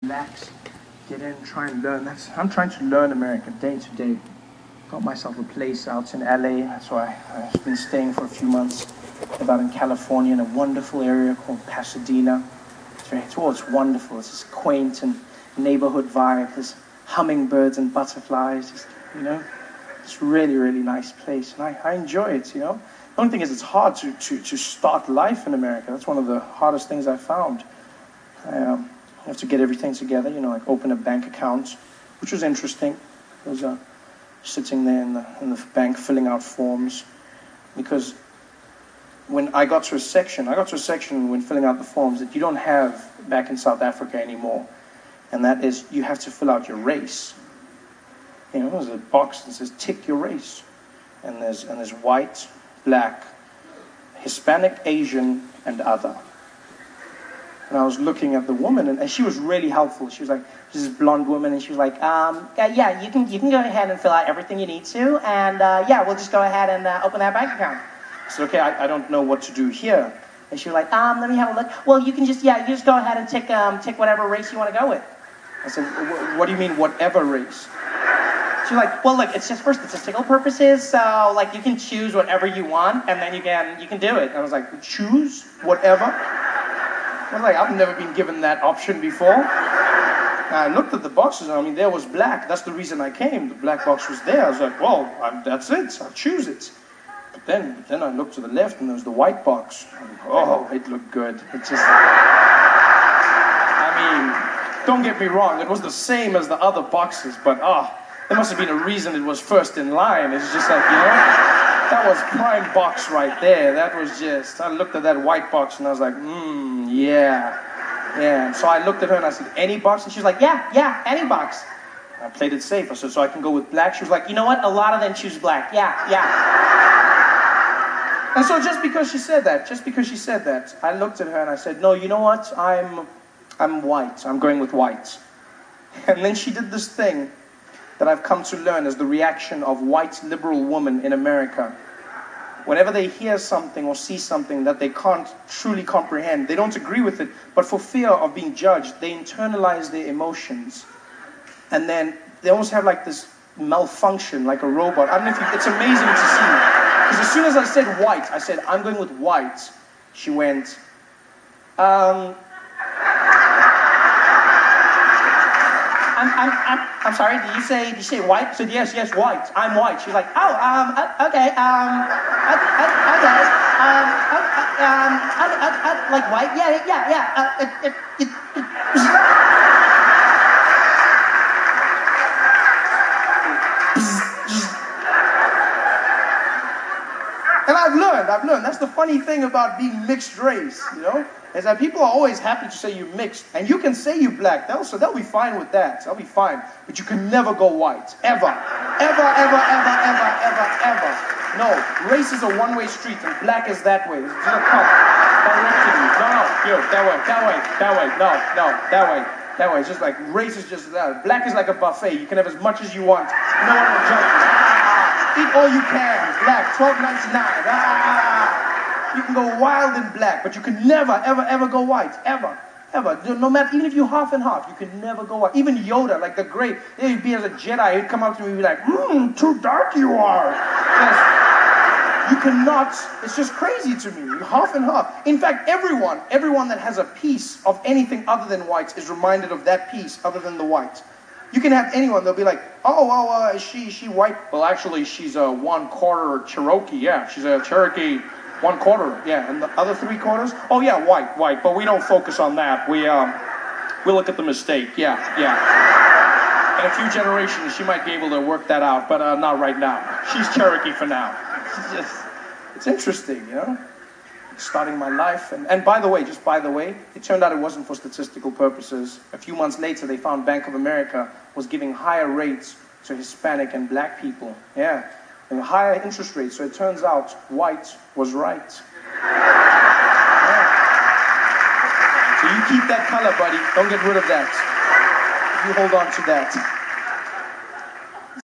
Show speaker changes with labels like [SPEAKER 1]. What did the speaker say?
[SPEAKER 1] Relax, get in, try and learn. I'm trying to learn America day to day. Got myself a place out in LA. That's why I've been staying for a few months. About in California in a wonderful area called Pasadena. It's wonderful. It's this quaint and neighborhood vibe. There's hummingbirds and butterflies. It's really, really nice place, and I enjoy it. The only thing is it's hard to start life in America. That's one of the hardest things I found. You have to get everything together, like open a bank account, which was interesting. I was sitting there in the bank filling out forms, because when I got to a section when filling out the forms that you don't have back in South Africa anymore, and that is you have to fill out your race. There's a box that says tick your race, and there's white, black, Hispanic, Asian, and other. And I was looking at the woman, and she was really helpful. She was like, this blonde woman, and she was like, yeah, you can go ahead and fill out everything you need to, and yeah, we'll just go ahead and open that bank account. I said, okay, I don't know what to do here. And she was like, let me have a look. Well, you just go ahead and tick whatever race you want to go with. I said, what do you mean, whatever race? She was like, well, look, it's just for statistical purposes, so like you can choose whatever you want, and then you can do it. And I was like, choose whatever? I was like, I've never been given that option before. And I looked at the boxes, and there was black. That's the reason I came. The black box was there. I was like, well, that's it. I'll choose it. But then I looked to the left, and there was the white box. Oh, it looked good. It just... don't get me wrong. It was the same as the other boxes, but there must have been a reason it was first in line. It's just like, that was prime box right there. That was just... I looked at that white box, and I was like, yeah. And so I looked at her, and I said, any box? And she was like, yeah, any box. I played it safe. I said, so I can go with black? She was like, you know what? A lot of them choose black. Yeah. And so just because she said that, I looked at her and I said, no, you know what? I'm white. I'm going with white. And then she did this thing that I've come to learn as the reaction of white liberal women in America. Whenever they hear something or see something that they can't truly comprehend, they don't agree with it, but for fear of being judged, they internalize their emotions. And then they almost have like this malfunction, like a robot. I don't know if it's amazing to see. Because as soon as I said white, I said, I'm going with white. She went, I'm sorry, did you say white? I said, yes, white. I'm white. She's like, okay, like white? Yeah. And I've learned. That's the funny thing about being mixed race, is that people are always happy to say you're mixed. And you can say you're black, they'll be fine with that. They'll be fine. But you can never go white. Ever. No, race is a one-way street, and black is that way. It's just a cup directing you. No, here, that way. That way. It's just like, race is just that. Black is like a buffet. You can have as much as you want. No one will judge you. Eat all you can. Black, $12.99. You can go wild in black, but you can never, ever go white. Ever. No matter, even if you're half and half, you can never go white. Even Yoda, like the great, he'd be as a Jedi, he'd come up to me and be like, too dark you are. Yes. You cannot, it's just crazy to me. Half and half. In fact, everyone that has a piece of anything other than white is reminded of that piece other than the white. You can have anyone, they'll be like, is she white? Well, actually, she's a 1/4 Cherokee, yeah. She's a Cherokee 1/4, yeah. And the other 3/4? Oh, yeah, white. But we don't focus on that. We look at the mistake, yeah. In a few generations, she might be able to work that out, but not right now. She's Cherokee for now. It's interesting, starting my life. And by the way, it turned out it wasn't for statistical purposes. A few months later, they found Bank of America was giving higher rates to Hispanic and black people. Yeah, and higher interest rates. So it turns out white was right. Yeah. So you keep that color, buddy. Don't get rid of that. You hold on to that.